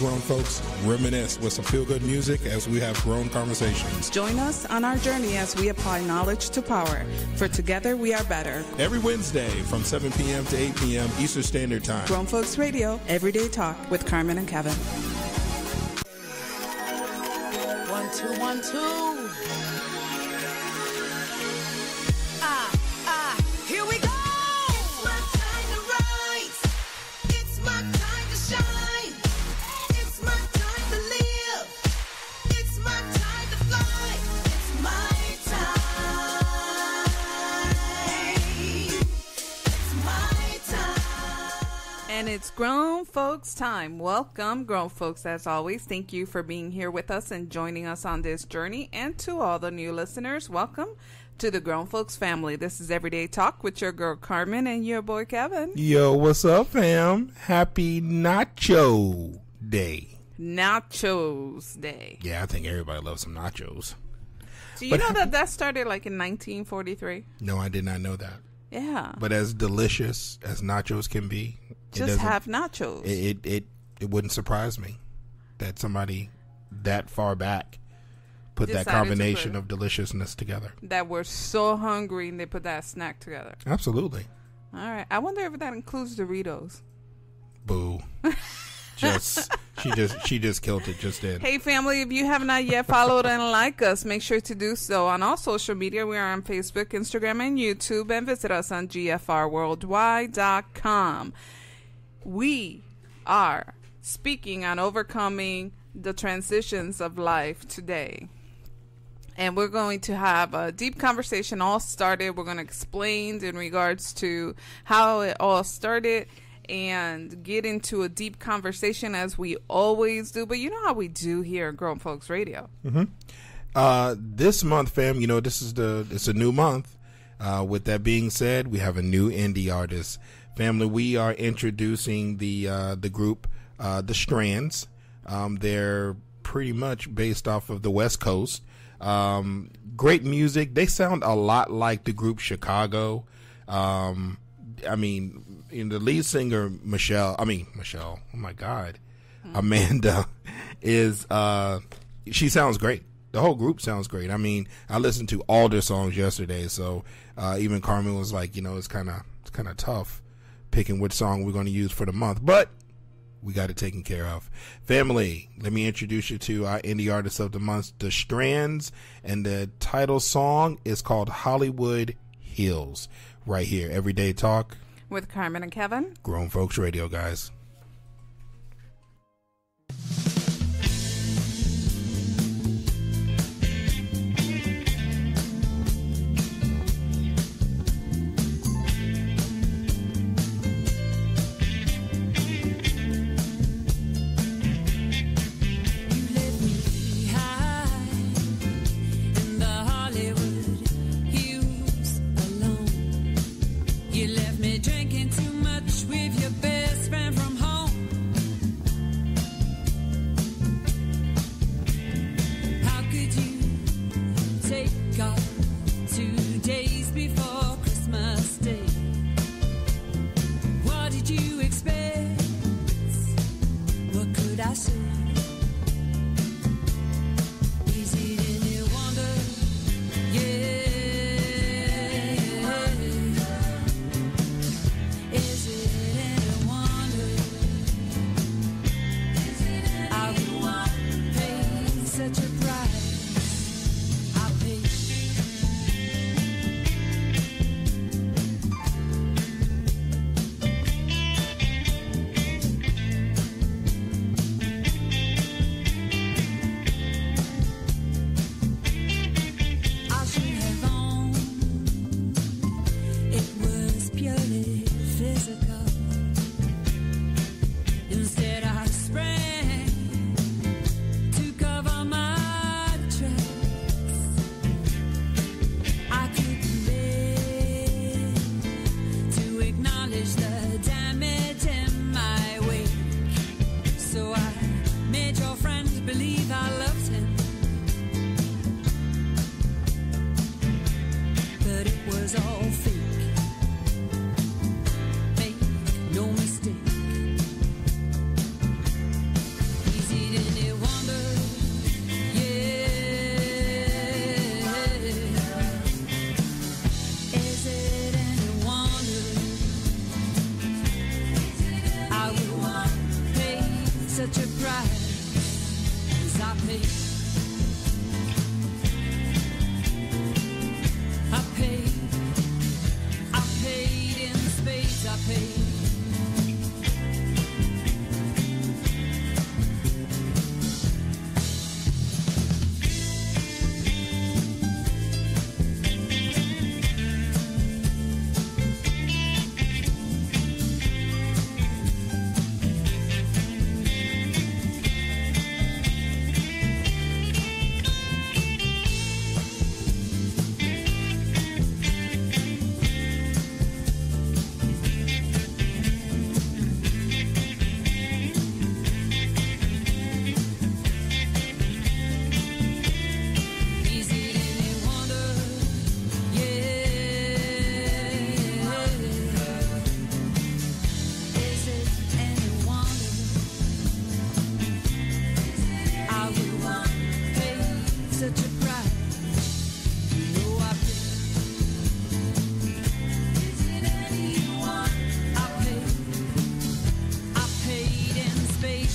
grown folks reminisce with some feel-good music as we have grown conversations. Join us on our journey as we apply knowledge to power. For together we are better. Every Wednesday from 7 p.m. to 8 p.m. Eastern Standard Time. Grown Folks Radio, Everyday Talk with Carmen and Kevin. 1, 2, 1, 2. Here we go. It's my time to rise. It's my time to shine. It's my time to live. It's my time to fly. It's my time. It's my time. And it's Grown Folks time. Welcome, Grown Folks, as always. Thank you for being here with us and joining us on this journey. And to all the new listeners, welcome to the Grown Folks family. This is Everyday Talk with your girl Carmen and your boy Kevin. Yo, what's up, fam? Happy Nacho Day. Nachos Day. Yeah, I think everybody loves some nachos. Do you know that started like in 1943? No, I did not know that. Yeah. But as delicious as nachos can be, just have nachos. It wouldn't surprise me that somebody that far back put that combination of deliciousness together. That we're so hungry and they put that snack together. Absolutely. All right. I wonder if that includes Doritos. Boo. She just killed it just then. Hey family, if you have not yet followed and liked us, make sure to do so on all social media. We are on Facebook, Instagram, and YouTube, and visit us on gfrworldwide.com. We are speaking on overcoming the transitions of life today. And we're going to have a deep conversation all started. We're going to explain in regards to how it all started and get into a deep conversation as we always do. But you know how we do here at Grown Folks Radio. Mm-hmm. This month, fam, you know, it's a new month. With that being said, we have a new indie artist. Family, we are introducing the group, The Strands. They're pretty much based off of the West Coast. Great music. They sound a lot like the group Chicago. I mean, in the lead singer, Michelle, oh my God, Amanda is, she sounds great. The whole group sounds great. I mean, I listened to all their songs yesterday. So, even Carmen was like, you know, it's kind of tough picking which song we're going to use for the month, but we got it taken care of. Family, let me introduce you to our indie artist of the month, The Strands, and the title song is called Hollywood Hills. Right here, Everyday Talk with Carmen and Kevin. Grown Folks Radio, guys. Drinking too much with your best friend from home.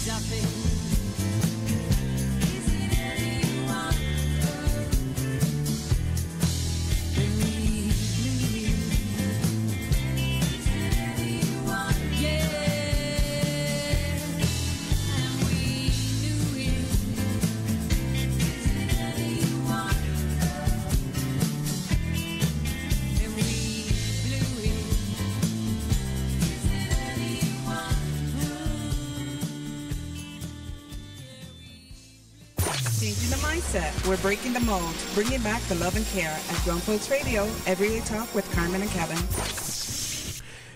stopping. Is it anyone? Believe me. Is it anyone? Yeah. And we knew it. Is it anyone? And we blew it. Is it anyone? Changing the mindset. We're breaking the mold, bringing back the love and care at Grown Folks Radio, Everyday Talk with Carmen and Kevin.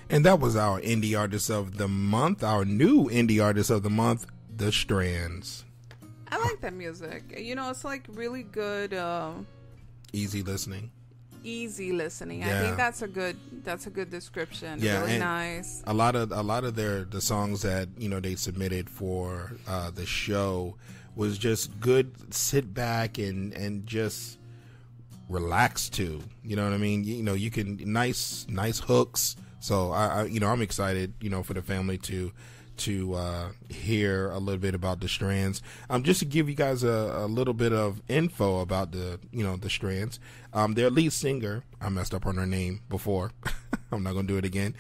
And that was our indie artist of the month, our new indie artist of the month, The Strands. I like that music. You know, it's like really good, Easy listening. easy listening. I Yeah. think that's a good description. Yeah, Really and nice. A lot of the songs that they submitted for the show was just good. Sit back and just relax to. You know what I mean? You can nice hooks. So I'm excited. For the family to hear a little bit about the Strands. Just to give you guys a little bit of info about the Strands. Their lead singer, I messed up on her name before. I'm not gonna do it again.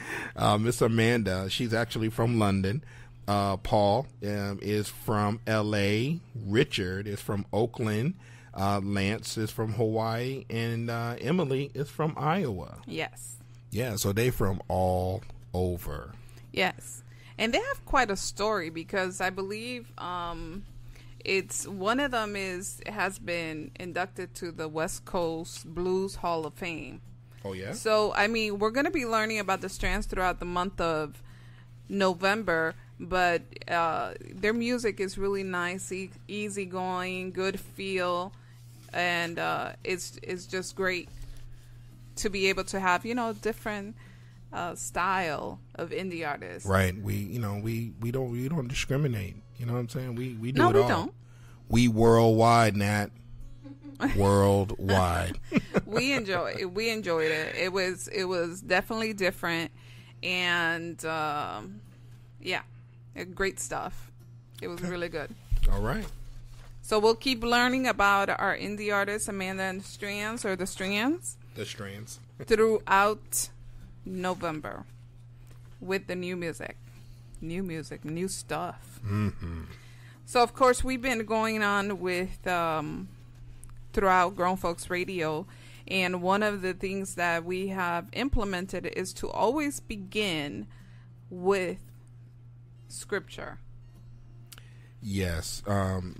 Miss Amanda, she's actually from London. Paul is from L.A. Richard is from Oakland. Lance is from Hawaii, and Emily is from Iowa. Yes. Yeah, so they from all over. Yes. And they have quite a story because I believe it's one of them has been inducted to the West Coast Blues Hall of Fame. Oh yeah. So, I mean, we're going to be learning about the Strands throughout the month of November, but their music is really nice, easygoing, good feel, and it's just great to be able to have, different style of indie artists. Right. We don't discriminate. You know what I'm saying? We do No, it we all. don't. We worldwide, Nat. Worldwide. We enjoyed it. It was definitely different, and great stuff. It was really good. All right. So we'll keep learning about our indie artists, Amanda and the Strands, or the Strands, The Strands. throughout November with the new music, new stuff. Mm-hmm. So of course we've been going on with throughout Grown Folks Radio, and one of the things that we have implemented is to always begin with scripture. Yes, fam.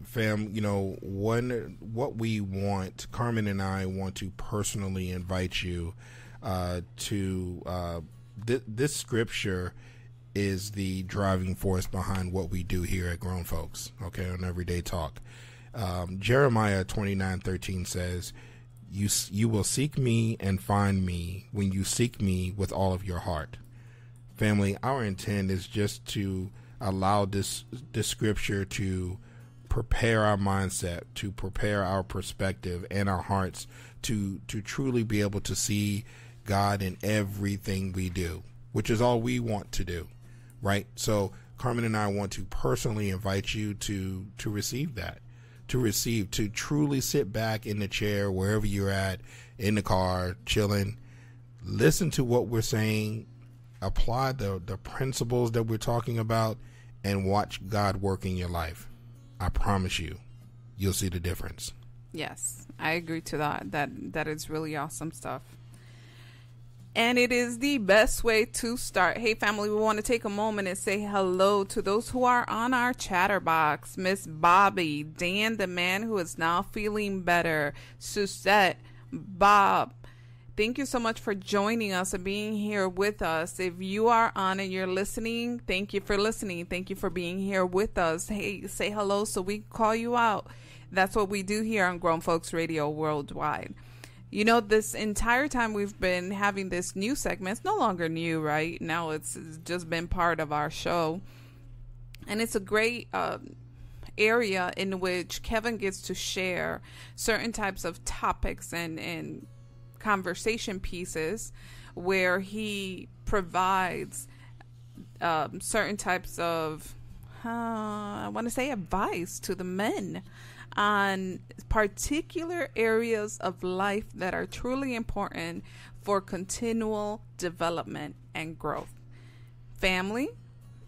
What we want. Carmen and I want to personally invite you to. This scripture is the driving force behind what we do here at Grown Folks. Okay, on Everyday Talk. Jeremiah 29:13 says, "You will seek me and find me when you seek me with all of your heart." Family, our intent is just to allow this scripture to prepare our mindset, to prepare our perspective and our hearts to truly be able to see God in everything we do, which is all we want to do, right? So Carmen and I want to personally invite you to receive that, to truly sit back in the chair, wherever you're at, in the car, chilling, listen to what we're saying, apply the principles that we're talking about, and watch God work in your life. I promise you'll see the difference. Yes, I agree to that. That is really awesome stuff. And it is the best way to start. Hey, family, we want to take a moment and say hello to those who are on our chatterbox. Miss Bobby, Dan, the man who is now feeling better, Suzette, Bob. Thank you so much for joining us and being here with us. If you are on and you're listening, thank you for listening. Thank you for being here with us. Hey, say hello so we can call you out. That's what we do here on Grown Folks Radio Worldwide. You know, this entire time we've been having this new segment. It's no longer new, right? Now it's just been part of our show. And it's a great area in which Kevin gets to share certain types of topics and conversation pieces where he provides certain types of I want to say advice to the men on particular areas of life that are truly important for continual development and growth. Family,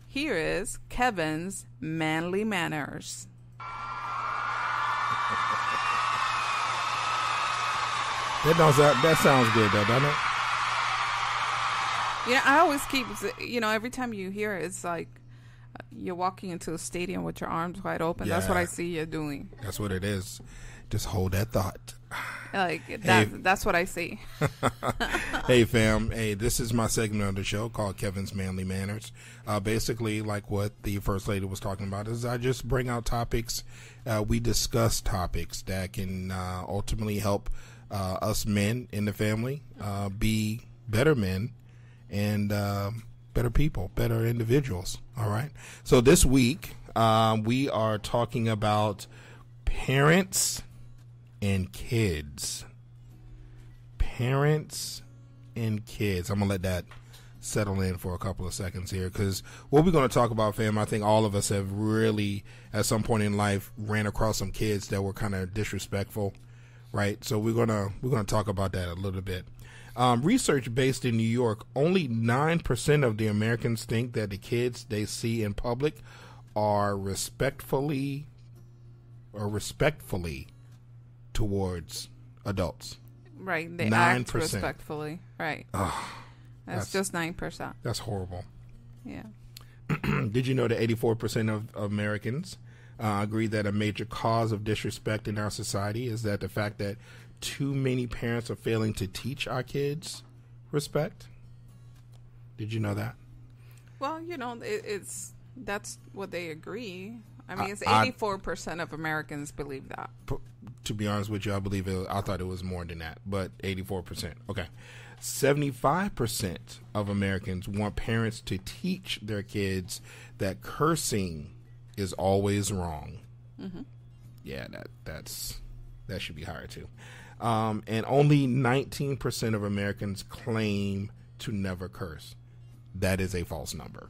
here is Kevin's manly manners. That sounds good, though, doesn't it? You know, I always keep, every time you hear it, it's like you're walking into a stadium with your arms wide open. That's what I see you doing. That's what it is. Just hold that thought. That's what I see. Hey, fam. Hey, this is my segment of the show called Kevin's Manly Manners. Basically, like what the First Lady was talking about, is I just bring out topics. We discuss topics that can ultimately help us men in the family be better men and better people, better individuals. All right. So this week, we are talking about parents and kids. Parents and kids. I'm going to let that settle in for a couple of seconds here, because what we're going to talk about, fam, I think all of us have really, at some point in life, ran across some kids that were kind of disrespectful, right? So we're gonna talk about that a little bit. Research based in New York, only 9% of the Americans think that the kids they see in public are respectfully towards adults. Right. They 9%. act respectfully. Right. That's just 9%. That's horrible. Yeah. Did you know that 84% of Americans agree that a major cause of disrespect in our society is that the fact that too many parents are failing to teach our kids respect? Did you know that? Well, that's what they agree. I mean, it's 84% of Americans believe that. To be honest with you, I thought it was more than that, but 84%. Okay. 75% of Americans want parents to teach their kids that cursing is always wrong. Mm-hmm. Yeah, that should be higher too. And only 19% of Americans claim to never curse. That is a false number.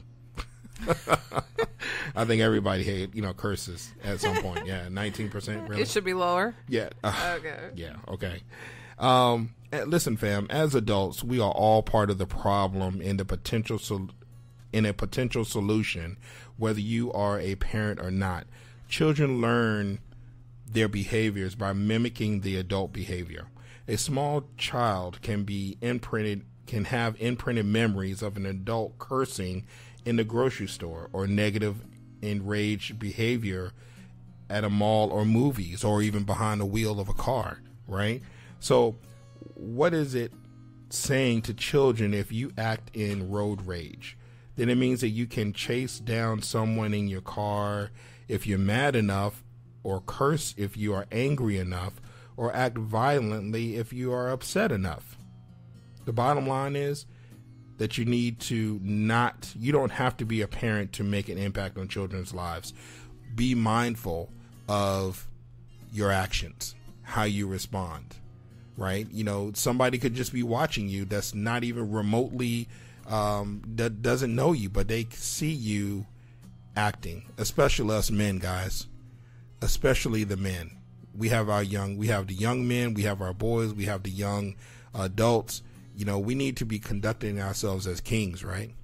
I think everybody curses at some point. Yeah, 19%. Really? It should be lower. Yeah. Okay. Yeah. Okay. Listen, fam. As adults, we are all part of the problem in a potential solution, whether you are a parent or not. Children learn their behaviors by mimicking the adult behavior. A small child can have imprinted memories of an adult cursing in the grocery store, or negative enraged behavior at a mall or movies, or even behind the wheel of a car, right? So what is it saying to children if you act in road rage? Then it means that you can chase down someone in your car if you're mad enough, or curse if you are angry enough, or act violently if you are upset enough. The bottom line is that you don't have to be a parent to make an impact on children's lives. Be mindful of your actions, how you respond, right? Somebody could just be watching you that's not even remotely, that doesn't know you, but they see you acting, especially us men, guys, especially the men. We have the young men, we have our boys, we have the young adults. We need to be conducting ourselves as kings, right?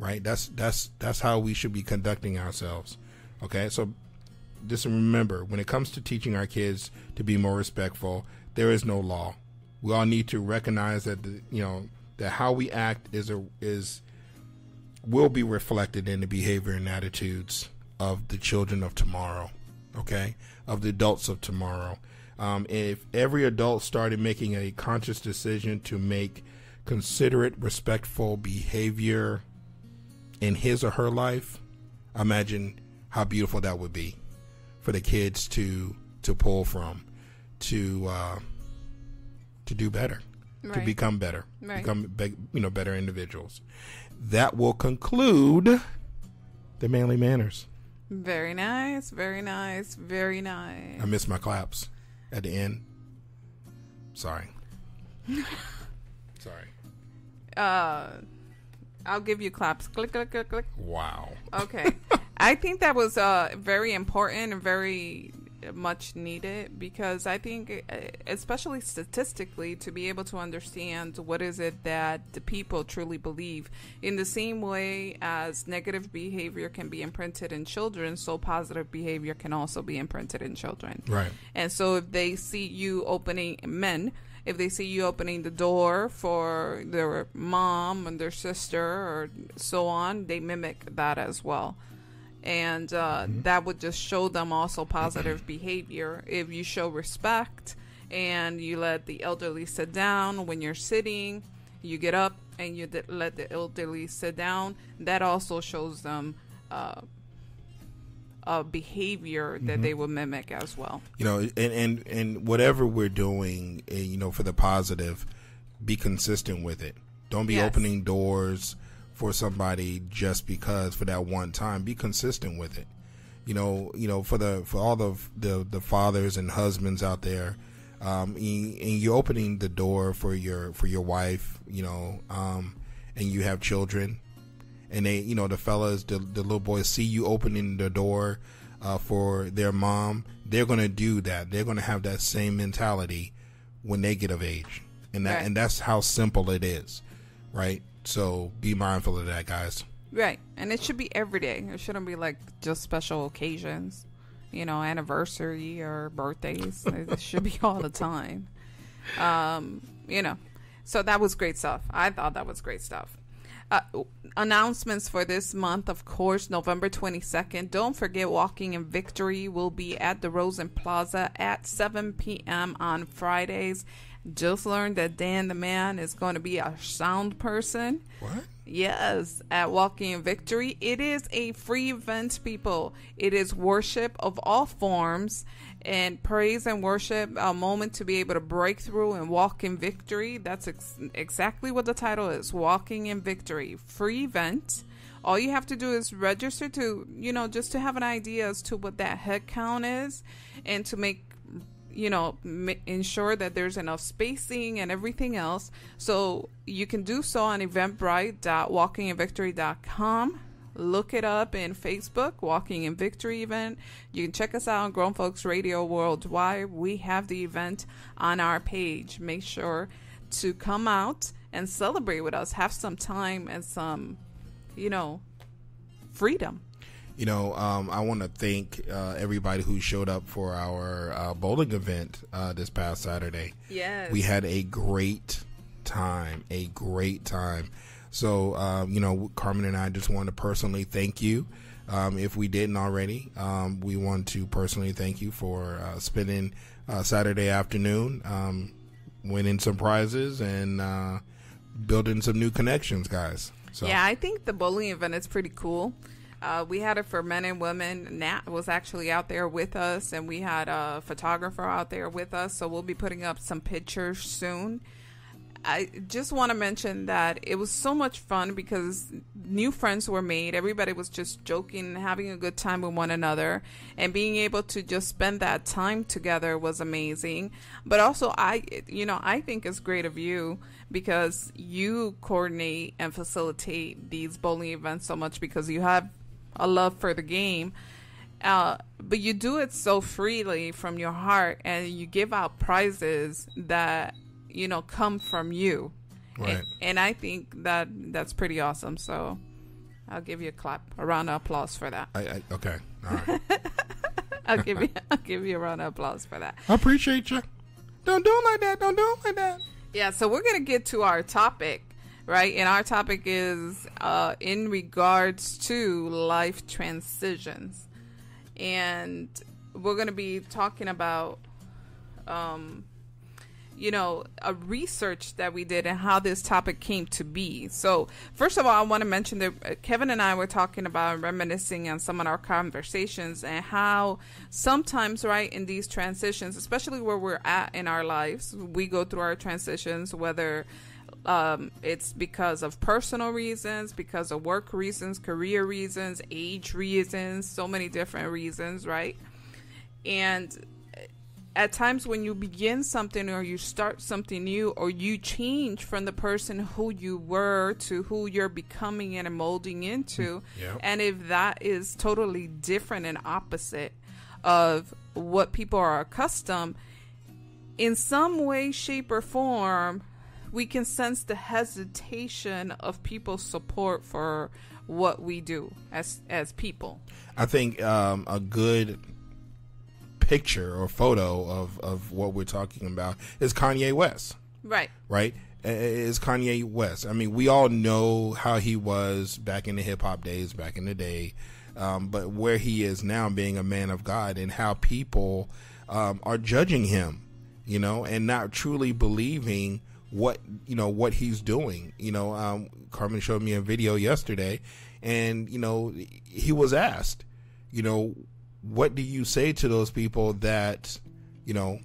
Right? That's how we should be conducting ourselves. Okay? So just remember, when it comes to teaching our kids to be more respectful, there is no law. We all need to recognize that that how we act will be reflected in the behavior and attitudes of the children of tomorrow. Okay? Of the adults of tomorrow. If every adult started making a conscious decision to make considerate, respectful behavior in his or her life, imagine how beautiful that would be for the kids to pull from, to do better, right, to become better, right, become better individuals. That will conclude the Manly Manners. Very nice, very nice, very nice. I missed my claps at the end. Sorry. I'll give you claps. Click, click, click, click. Wow. Okay. I think that was very important and very much needed, because I think, especially statistically, to be able to understand what is it that the people truly believe. In the same way as negative behavior can be imprinted in children, so positive behavior can also be imprinted in children. Right. And so if they see you opening, if they see you opening the door for their mom and their sister or so on, they mimic that as well. And that would just show them also positive behavior. If you show respect and you let the elderly sit down when you're sitting, you get up and you let the elderly sit down, that also shows them a behavior that they will mimic as well. You know, and whatever we're doing, you know, for the positive, be consistent with it. Don't be Yes. opening doors for somebody just because for that one time. Be consistent with it. You know, for all the fathers and husbands out there, and you're opening the door for your wife, you know, and you have children, and they, you know, the fellas, the little boys see you opening the door for their mom. They're gonna do that. They're gonna have that same mentality when they get of age, and Right. that's how simple it is, right? So be mindful of that, guys. Right. And it should be every day. It shouldn't be like just special occasions, you know, anniversary or birthdays. It should be all the time. You know, so that was great stuff. I thought that was great stuff. Announcements for this month, of course, November 22nd. Don't forget, Walking in Victory will be at the Rosen Plaza at 7 p.m. on Fridays. Just learned that Dan the Man is going to be a sound person. What? Yes, at Walking in Victory. It is a free event, people. It is worship of all forms and praise and worship, a moment to be able to break through and walk in victory. That's exactly what the title is, Walking in Victory. Free event. All you have to do is register to, you know, just to have an idea as to what that head count is, and to make, you know, ensure that there's enough spacing and everything else. So you can do so on eventbrite.walkinginvictory.com. Look it up in Facebook, Walking in Victory event. You can check us out on Grown Folks Radio Worldwide. We have the event on our page. Make sure to come out and celebrate with us. Have some time and some, you know, freedom. You know, I want to thank everybody who showed up for our bowling event this past Saturday. Yes. We had a great time, So, you know, Carmen and I just want to personally thank you. If we didn't already, we want to personally thank you for spending Saturday afternoon, winning some prizes and building some new connections, guys. So. Yeah, I think the bowling event is pretty cool. We had it for men and women. Nat was actually out there with us, and we had a photographer out there with us, so we'll be putting up some pictures soon. I just want to mention that it was so much fun because new friends were made. Everybody was just joking and having a good time with one another, and being able to just spend that time together was amazing. But also, I think it's great of you because you coordinate and facilitate these bowling events so much because you have a love for the game. But you do it so freely from your heart, and you give out prizes that, you know, come from you. Right. And I think that that's pretty awesome. So I'll give you a round of applause for that. Okay. All right. I'll give you a round of applause for that. I appreciate you. Don't do it like that. Don't do it like that. Yeah, so we're going to get to our topic, right? And our topic is in regards to life transitions. And we're going to be talking about, you know, a research that we did and how this topic came to be. So first of all, I want to mention that Kevin and I were talking about reminiscing on some of our conversations and how sometimes, right, in these transitions, especially where we're at in our lives, we go through our transitions, whether it's because of personal reasons, because of work reasons, career reasons, age reasons, so many different reasons, right? And at times when you begin something or you start something new or you change from the person who you were to who you're becoming and molding into, Yeah. and if that is totally different and opposite of what people are accustomed, in some way, shape, or form, we can sense the hesitation of people's support for what we do as people. I think a good picture or photo of what we're talking about is Kanye West. Right. Right? Is Kanye West. I mean, we all know how he was back in the hip hop days, back in the day, but where he is now, being a man of God, and how people are judging him, you know, and not truly believing what he's doing. You know, Carmen showed me a video yesterday, and you know, he was asked, you know, what do you say to those people that, you know,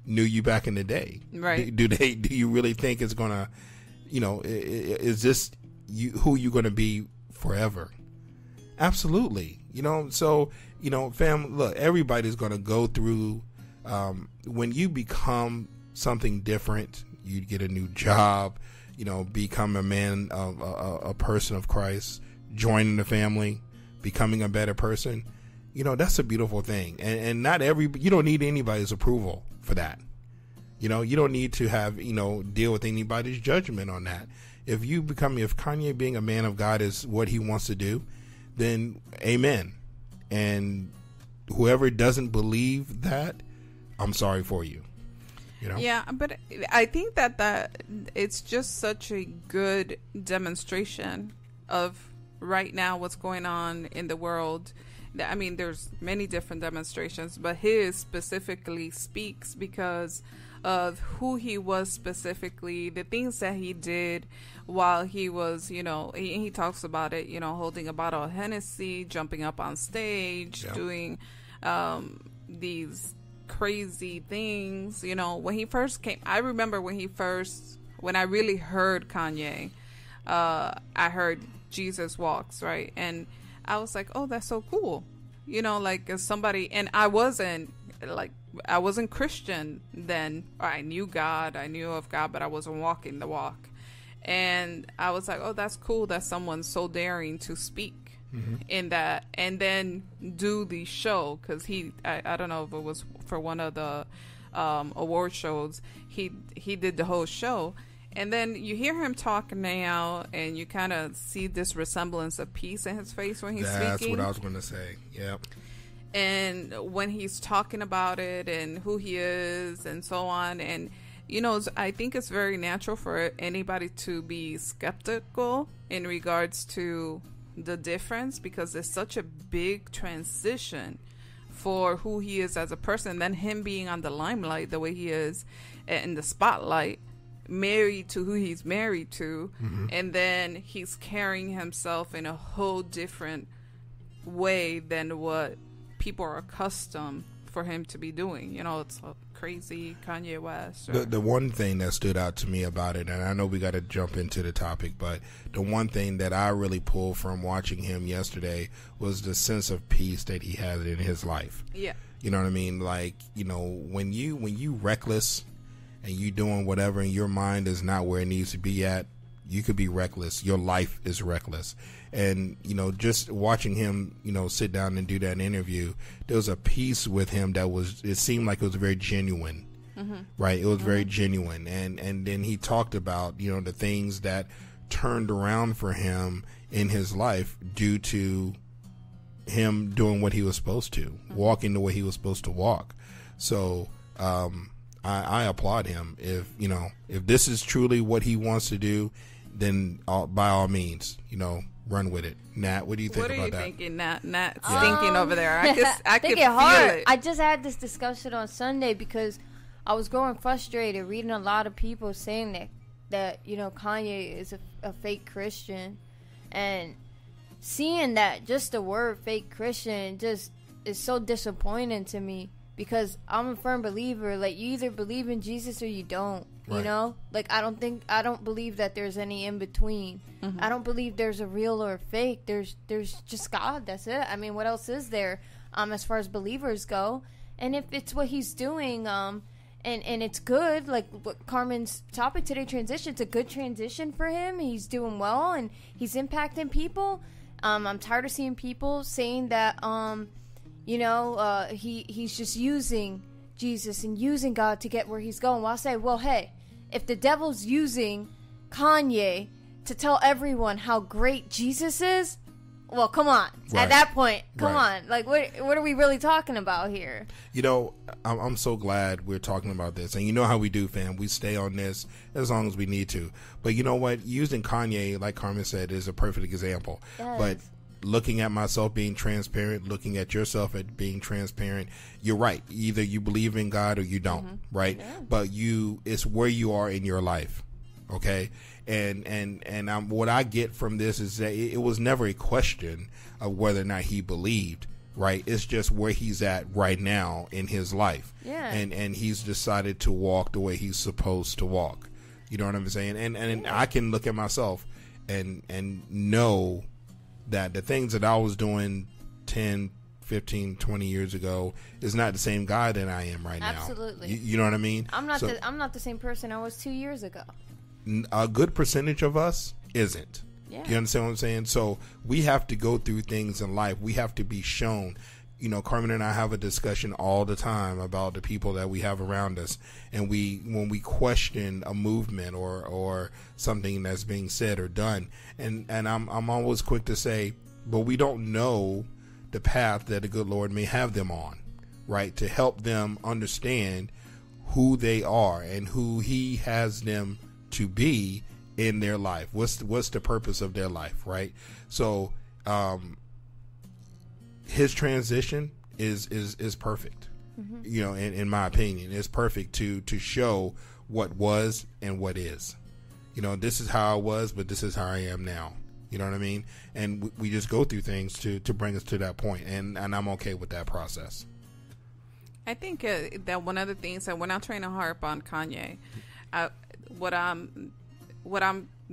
knew you back in the day? Right. Do you really think it's gonna, you know, is this who you're gonna be forever? Absolutely. You know, so, you know, fam, look, everybody's gonna go through, when you become something different, you get a new job, you know, become a man of a person of Christ, joining the family, becoming a better person. You know, that's a beautiful thing. And not you don't need anybody's approval for that. You know, you don't need to have, you know, deal with anybody's judgment on that. If Kanye being a man of God is what he wants to do, then amen. And whoever doesn't believe that, I'm sorry for you. You know? Yeah, but I think that it's just such a good demonstration of right now what's going on in the world. I mean, there's many different demonstrations, but his specifically speaks because of who he was specifically, the things that he did while he was, you know, he talks about it, you know, holding a bottle of Hennessy, jumping up on stage, Yeah. doing these crazy things. You know, when he first came, I remember when I really heard Kanye, I heard Jesus Walks, right? And I was like, oh, that's so cool. You know, like as somebody, and I wasn't Christian then. I knew God, I knew of God, but I wasn't walking the walk. And I was like, oh, that's cool that someone's so daring to speak in that, and then do the show. Because I don't know if it was for one of the award shows, he did the whole show. And then you hear him talk now, and you kind of see this resemblance of peace in his face when he's speaking. That's what I was going to say. Yep. And when he's talking about it and who he is and so on. And, you know, I think it's very natural for anybody to be skeptical in regards to the difference, because it's such a big transition for who he is as a person. Then him being on the limelight the way he is in the spotlight, married to who he's married to, and then he's carrying himself in a whole different way than what people are accustomed for him to be doing. You know, it's a crazy Kanye West. The one thing that stood out to me about it, and I know we got to jump into the topic, but the one thing that I really pulled from watching him yesterday was the sense of peace that he had in his life. Yeah. You know what I mean? Like, you know, when you reckless and you doing whatever and your mind is not where it needs to be at, you could be reckless. Your life is reckless. And, you know, just watching him, you know, sit down and do that interview, there was a piece with him that it seemed like it was very genuine, right? It was very genuine. And then he talked about, you know, the things that turned around for him in his life due to him doing what he was supposed to, walking the way he was supposed to walk. So, I applaud him. If this is truly what he wants to do, then by all means, you know, run with it. Nat, what do you think about that? What are you thinking, Nat? Nat stinking over there. I could think feel hard. it. I just had this discussion on Sunday because I was growing frustrated reading a lot of people saying that you know, Kanye is a fake Christian, and seeing that just the word fake Christian just is so disappointing to me. Because I'm a firm believer, like, you either believe in Jesus or you don't, you Right. know? Like, I don't believe that there's any in between. I don't believe there's a real or a fake. There's just God, that's it. I mean, what else is there, as far as believers go? And if it's what he's doing, and it's good, like what Carmen's topic today, transition, it's a good transition for him. He's doing well and he's impacting people. I'm tired of seeing people saying that, he's just using Jesus and using God to get where he's going. Well, I say, well, hey, if the devil's using Kanye to tell everyone how great Jesus is, well, come on. Right. At that point, come Right. on. Like, what are we really talking about here? You know, I'm so glad we're talking about this. And you know how we do, fam. We stay on this as long as we need to. But you know what? Using Kanye, like Carmen said, is a perfect example. Yes. But looking at myself being transparent, looking at yourself at being transparent, you're right. Either you believe in God or you don't, right? Yeah. But it's where you are in your life. Okay. And what I get from this is that it was never a question of whether or not he believed, right? It's just where he's at right now in his life. Yeah. And he's decided to walk the way he's supposed to walk. You know what I'm saying? And I can look at myself and know that the things that I was doing 10, 15, 20 years ago is not the same guy that I am right now. Absolutely. You know what I mean? I'm not the same person I was 2 years ago. A good percentage of us isn't. Yeah. Do you understand what I'm saying? So we have to go through things in life. We have to be shown. You know, Carmen and I have a discussion all the time about the people that we have around us, and when we question a movement or something that's being said or done, and I'm always quick to say, but we don't know the path that the good Lord may have them on, right? To help them understand who they are and who He has them to be in their life. What's the purpose of their life, right? So his transition is perfect. You know, in my opinion, it's perfect to show what was and what is. You know, this is how I was, but this is how I am now. You know what I mean? And we just go through things to bring us to that point, and I'm okay with that process. I think that one of the things that we're not trying to harp on Kanye. What I'm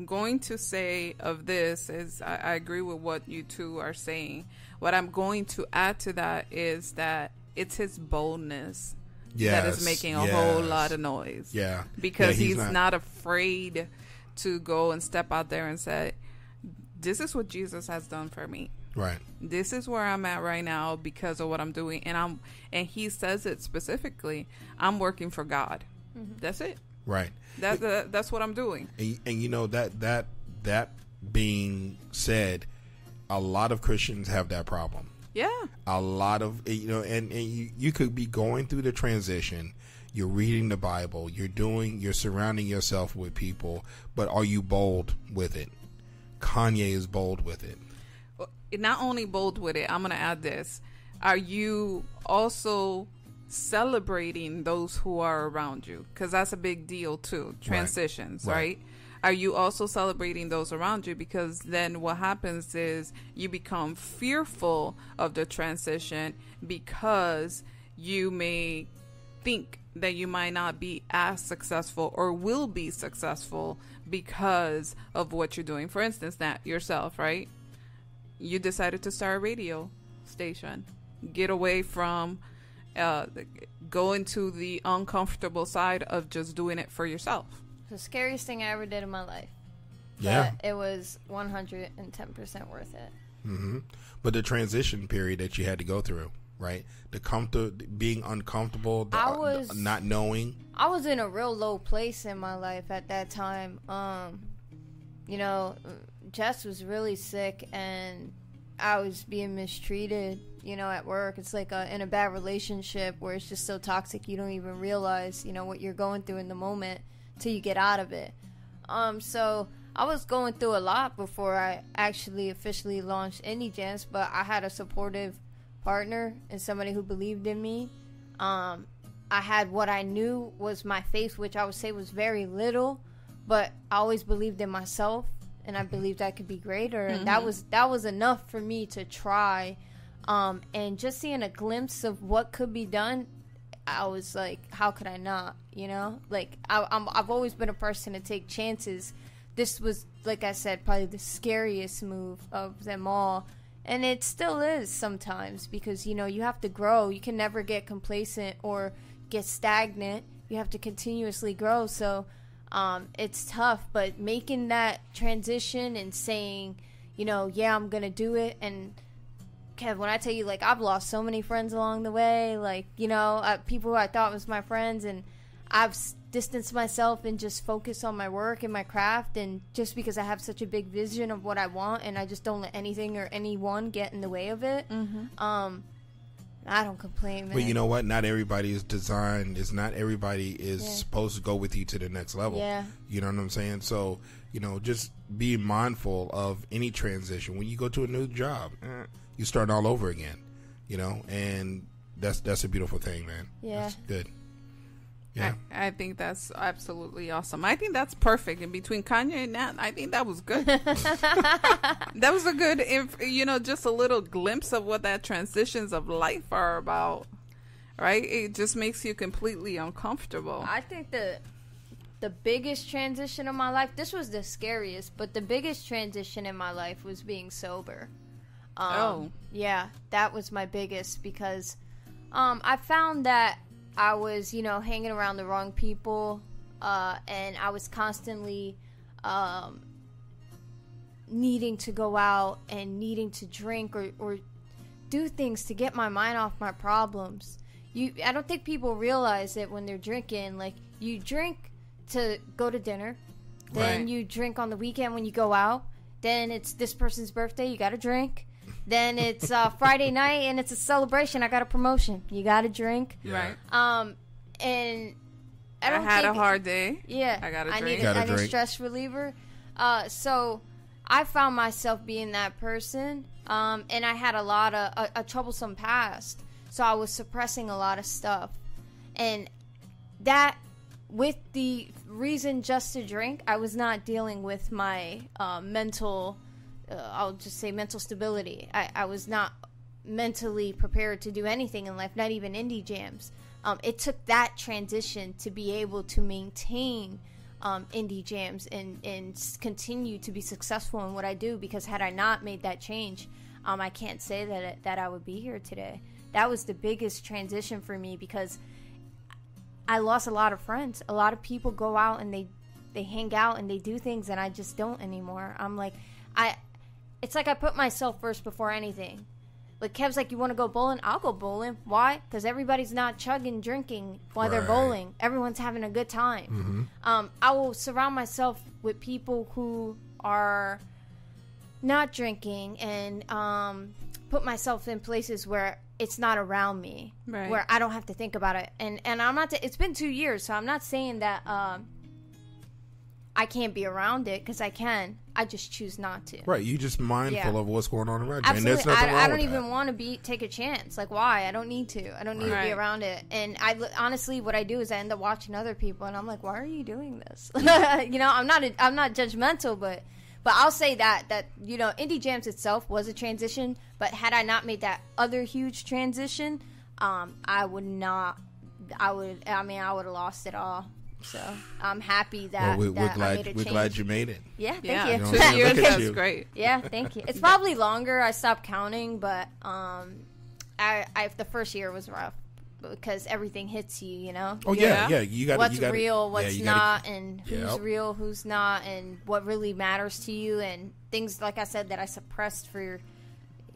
going to say of this is I agree with what you two are saying. What I'm going to add to that is that it's his boldness that is making a whole lot of noise. Yeah. Because Yeah, he's not afraid to go and step out there and say, this is what Jesus has done for me. Right. This is where I'm at right now because of what I'm doing. And he says it specifically, I'm working for God. That's it. Right. That's what I'm doing. And you know, that being said, a lot of Christians have that problem. Yeah. A lot of, you know, and you could be going through the transition. You're reading the Bible. You're surrounding yourself with people, but are you bold with it? Kanye is bold with it. Not only bold with it, I'm going to add this. Are you also celebrating those who are around you? Because that's a big deal too. Transitions, right? Are you also celebrating those around you? Because then what happens is you become fearful of the transition because you may think that you might not be as successful or will be successful because of what you're doing. For instance, that yourself, right? You decided to start a radio station. Get away from go into the uncomfortable side of just doing it for yourself. The scariest thing I ever did in my life. Yeah. But it was 110% worth it. Mm-hmm. But the transition period that you had to go through, right? Being uncomfortable, not knowing. I was in a real low place in my life at that time. You know, Jess was really sick and I was being mistreated, you know, at work. It's like in a bad relationship where it's just so toxic you don't even realize, you know, what you're going through in the moment till you get out of it. So I was going through a lot before I actually officially launched Indie Jams, but I had a supportive partner and somebody who believed in me. I had what I knew was my faith, which I would say was very little, but I always believed in myself and I believed I could be greater. And that was enough for me to try. And just seeing a glimpse of what could be done, I was like, how could I not? You know, like I've always been a person to take chances. This was, like I said, probably the scariest move of them all. And it still is sometimes because, you know, you have to grow. You can never get complacent or get stagnant. You have to continuously grow. So it's tough. But making that transition and saying, you know, yeah, I'm going to do it. And Kev, when I tell you, like, I've lost so many friends along the way, like, you know, people who I thought was my friends, and I've distanced myself and just focused on my work and my craft, and just because I have such a big vision of what I want, and I just don't let anything or anyone get in the way of it. I don't complain, man. But you know what? Not everybody is designed. Not everybody is supposed to go with you to the next level. Yeah. You know what I'm saying? So, you know, just be mindful of any transition. When you go to a new job, you start all over again. You know, and that's a beautiful thing, man. Yeah. That's good. Yeah. I think that's absolutely awesome. I think that's perfect. In between Kanye and Nat, I think that was good. That was a good, you know, just a little glimpse of what that transitions of life are about, right? It just makes you completely uncomfortable. I think the biggest transition of my life, this was the scariest, but the biggest transition in my life was being sober. Yeah, that was my biggest because I found that I was, you know, hanging around the wrong people, and I was constantly needing to go out and needing to drink or do things to get my mind off my problems. I don't think people realize it when they're drinking. Like, you drink to go to dinner, then Right. you drink on the weekend when you go out, then it's this person's birthday, you gotta drink. Then it's Friday night and it's a celebration. I got a promotion. You got to drink. Right. And I don't had a think- hard day. Yeah. I got a I drink. need Gotta a drink. stress reliever. So I found myself being that person. And I had a lot of a troublesome past. So I was suppressing a lot of stuff. And that, with the reason just to drink, I was not dealing with my mental, I'll just say mental stability. I was not mentally prepared to do anything in life, not even indie jams. It took that transition to be able to maintain indie jams and continue to be successful in what I do, because had I not made that change, I can't say that I would be here today. That was the biggest transition for me, because I lost a lot of friends. A lot of people go out and they hang out and they do things, and I just don't anymore. I'm like, it's like I put myself first before anything. Like, Kev's like, you want to go bowling? I'll go bowling. Why? Because everybody's not chugging, drinking while they're Right. bowling. Everyone's having a good time. I will surround myself with people who are not drinking, and put myself in places where it's not around me, Right. where I don't have to think about it. And I'm not. It's been 2 years, so I'm not saying that I can't be around it, because I can. I just choose not to. Right. You just mindful Yeah. of what's going on around you. And Absolutely. there's nothing wrong I don't with even that. want to take a chance. Like, why? I don't need to. I don't need to be Right. around it. And honestly, what I do is I end up watching other people, and I'm like, why are you doing this? You know, I'm not judgmental, but I'll say that you know, indie jams itself was a transition. But had I not made that other huge transition, I would not. I would have lost it all. So I'm happy that, Well, that I made a we're change. glad you made it. Yeah, thank Yeah, you. You know what 2 I'm saying? years, Look at that's you. great. Yeah, thank you. It's probably longer. I stopped counting, but the first year was rough because everything hits you, you know. Oh Yeah. yeah. You got What's real, what's not, gotta- and who's Yep. real, who's not, and what really matters to you, and things like I said that I suppressed for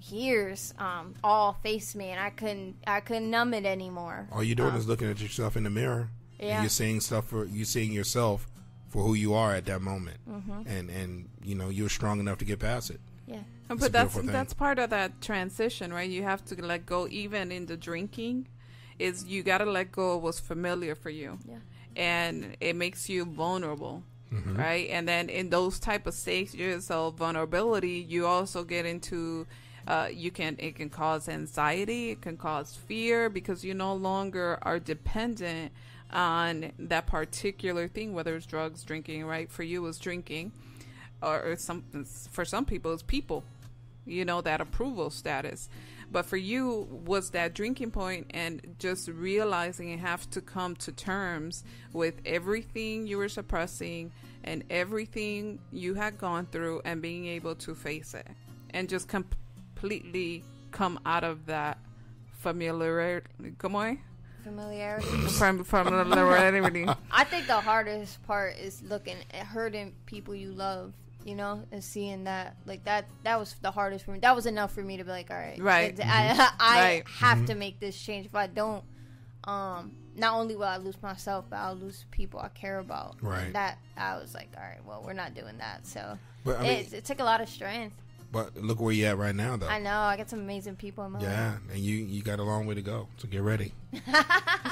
years, all face me, and I couldn't numb it anymore. All you're doing is looking at yourself in the mirror. Yeah. And you're seeing yourself for who you are at that moment. And you know, you're strong enough to get past it. Yeah, It's a But that's beautiful thing. that's part of that transition, right? You have to let go. Even in the drinking, is you got to let go of what's familiar for you, Yeah. and it makes you vulnerable, Mm-hmm. right? And then in those type of stages of vulnerability, you also get into it can cause anxiety, it can cause fear, because you no longer are dependent on that particular thing, whether it's drugs, drinking, right? For you, it's drinking, or for some people, it's people, you know, that approval status. But for you, was that drinking point, and just realizing you have to come to terms with everything you were suppressing and everything you had gone through, and being able to face it and just completely come out of that familiarity. Familiarity. Familiarity. I think the hardest part is looking at hurting people you love, you know, and seeing that, like, that was the hardest for me. That was enough for me to be like, all right, Right. I Right. have to make this change. If I don't, not only will I lose myself, but I'll lose people I care about. Right. And that, I was like, all right, well, we're not doing that. So But I mean, it took a lot of strength. but look where you at right now, though. I know. I got some amazing people in my life. Yeah, and you got a long way to go. So get ready.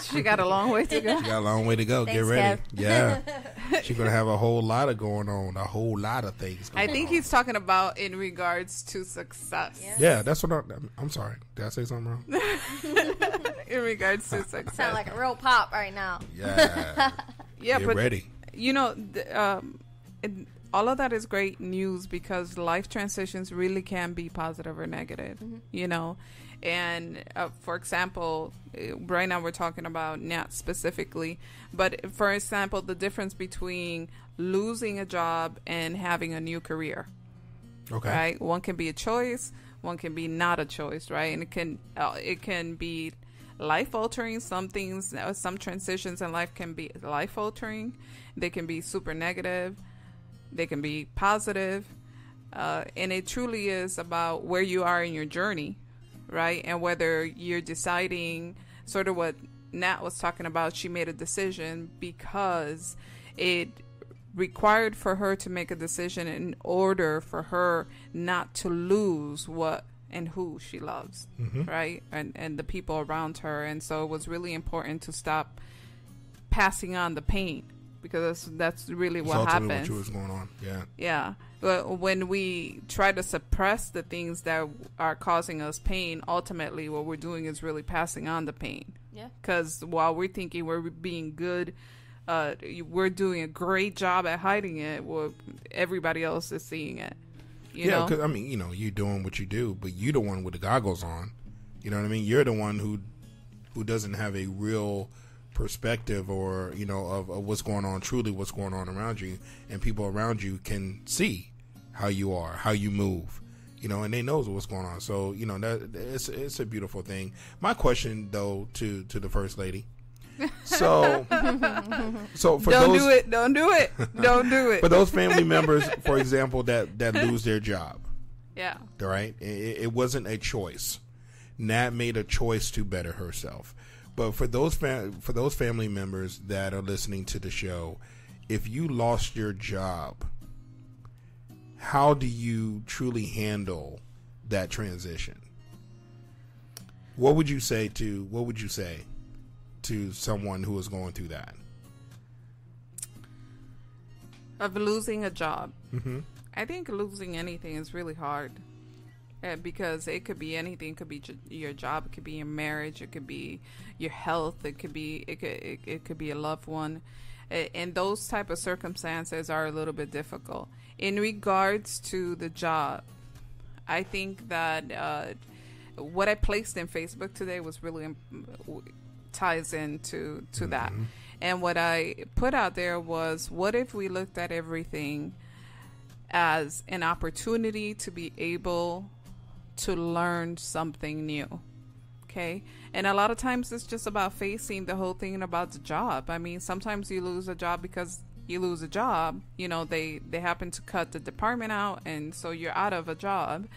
She got a long way to go. You got a long way to go. Get Thanks, ready. Kev. Yeah, she's gonna have a whole lot of going on. A whole lot of things. I Going think on. he's talking about in regards to success. Yeah. Yeah, that's what I'm sorry. Did I say something wrong? In regards to success. Sound like a real pop right now. Yeah. Yeah, Get but ready. you know, all of that is great news because life transitions really can be positive or negative, you know. And for example, right now we're talking about not specifically, but for example, the difference between losing a job and having a new career, Okay. right? One can be a choice, one can be not a choice, right? And it can be life altering. Some things, some transitions in life can be life altering. They can be super negative. They can be positive. And it truly is about where you are in your journey, right? And whether you're deciding sort of what Nat was talking about. She made a decision because it required for her to make a decision in order for her not to lose what and who she loves, right? And the people around her. And so it was really important to stop passing on the pain, because that's really It's what ultimately happens. what was going on. Yeah. Yeah. But when we try to suppress the things that are causing us pain, ultimately what we're doing is really passing on the pain. Yeah. Because while we're thinking we're being good, we're doing a great job at hiding it, well, everybody else is seeing it. You Yeah, know? because I mean, you know, you're doing what you do, but you're the one with the goggles on. You know what I mean? You're the one who doesn't have a real perspective, or you know, of what's going on, truly what's going on around you, and people around you can see how you are, how you move, you know, and they knows what's going on. So you know, that it's a beautiful thing. My question though to the first lady, so for Don't those, do it. Don't do it. Don't do it. for those family members, for example, that lose their job, Yeah. right? It wasn't a choice. Nat made a choice to better herself. But for those family members that are listening to the show, if you lost your job, how do you truly handle that transition? What would you say to someone who is going through that? Of losing a job. Mm-hmm. I think losing anything is really hard. Because it could be anything. It could be your job. It could be your marriage. It could be your health. It could be it could be a loved one, and those type of circumstances are a little bit difficult. In regards to the job, I think that what I placed in Facebook today was really ties into that, and what I put out there was, what if we looked at everything as an opportunity to be able to learn something new. Okay. And a lot of times it's just about facing the whole thing about the job. I mean, sometimes you lose a job because you lose a job. You know, they happen to cut the department out, and so you're out of a job.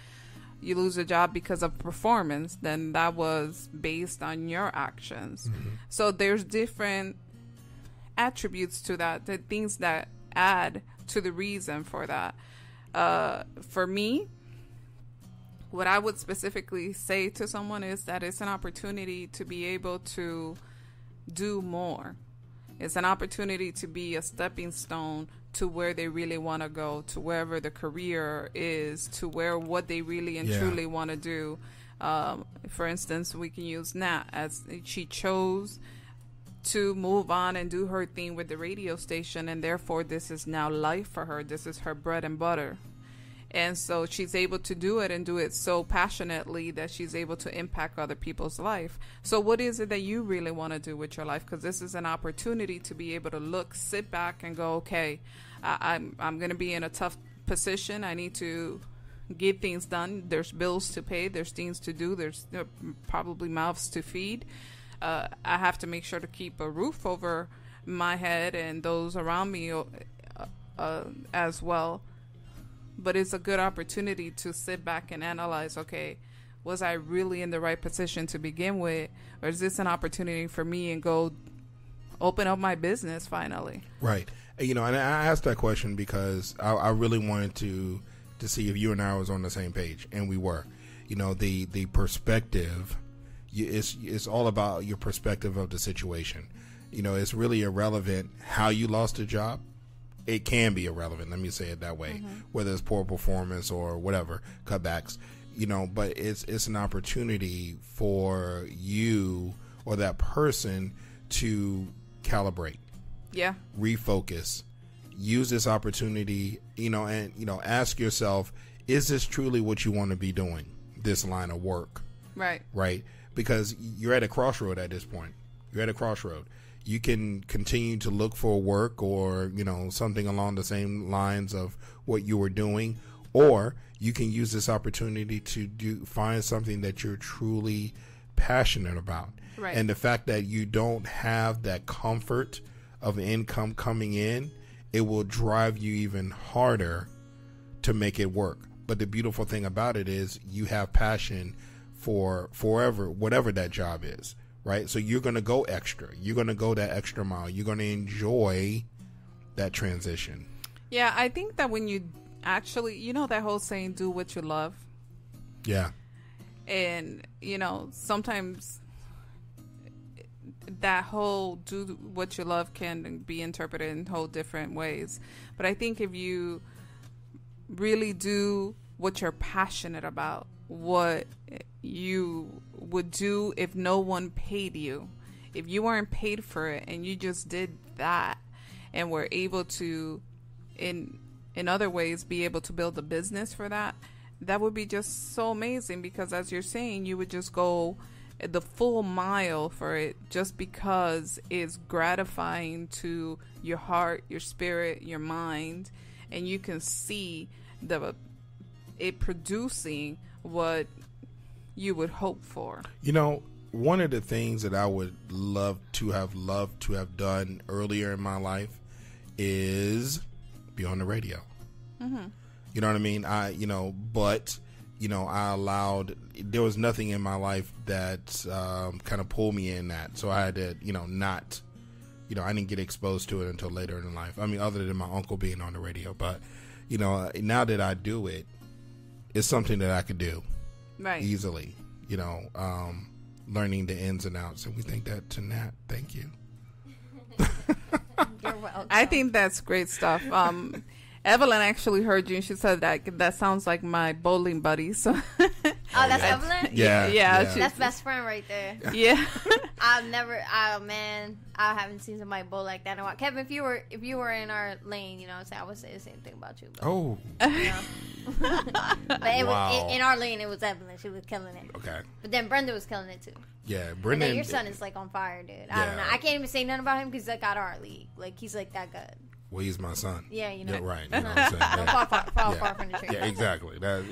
You lose a job because of performance, then that was based on your actions. So there's different attributes to that, the things that add to the reason for that. For me, what I would specifically say to someone is that it's an opportunity to be able to do more. It's an opportunity to be a stepping stone to where they really want to go, to wherever the career is, to what they really and truly want to do. For instance, we can use Nat, as she chose to move on and do her thing with the radio station, and therefore this is now life for her. This is her bread and butter. And so she's able to do it, and do it so passionately that she's able to impact other people's life. So what is it that you really want to do with your life? Because this is an opportunity to be able to sit back and go, okay, I'm going to be in a tough position. I need to get things done. There's bills to pay. There's things to do. There's probably mouths to feed. I have to make sure to keep a roof over my head and those around me as well. But it's a good opportunity to sit back and analyze, okay, was I really in the right position to begin with? Or is this an opportunity for me and go open up my business finally? Right. And I asked that question because I really wanted to see if you and I was on the same page, and we were. The perspective, it's all about your perspective of the situation. It's really irrelevant how you lost a job. It can be irrelevant, let me say it that way, whether it's poor performance or whatever, cutbacks, but it's an opportunity for you or that person to calibrate, refocus, use this opportunity, and ask yourself, is this truly what you want to be doing, this line of work? Right? Because you're at a crossroad at this point. You can continue to look for work or, something along the same lines of what you were doing, or you can use this opportunity to find something that you're truly passionate about. Right. And the fact that you don't have that comfort of income coming in, it will drive you even harder to make it work. But the beautiful thing about it is you have passion for whatever that job is. Right? So you're going to go extra. You're going to go that extra mile. You're going to enjoy that transition. Yeah, I think that when you actually, that whole saying, do what you love. Yeah. And, sometimes that whole do what you love can be interpreted in whole different ways. But I think if you really do what you're passionate about, what you would do if no one paid you, if you weren't paid for it and you just did that and were able to in other ways be able to build a business for that, that would be just so amazing, because as you're saying, you would just go the full mile for it just because it's gratifying to your heart, your spirit, your mind, and you can see it producing what you would hope for. One of the things that I would loved to have done earlier in my life is be on the radio. You know what I mean? I allowed, there was nothing in my life that kind of pulled me in that. So I had to, I didn't get exposed to it until later in life. I mean, other than my uncle being on the radio. But, now that I do it, it's something that I could do easily, learning the ins and outs. And we think that to Nat. Thank you. You're welcome. I think that's great stuff. Evelyn actually heard you, and she said that sounds like my bowling buddy. So, that's Evelyn? Yeah. That's best friend right there. Yeah. I haven't seen somebody bowl like that in a while. Kevin, if you were in our lane, I would say the same thing about you. But, Oh. But it was in our lane. It was Evelyn. She was killing it. Okay. But then Brenda was killing it too. Yeah, But Brendan. then your son is like on fire, dude. I don't know. I can't even say nothing about him because he's like out of our league. Like he's like that good. Well, he's my son. Yeah, Yeah, right. You know what I'm saying? Don't Yeah. fall far from the tree. Yeah, exactly. That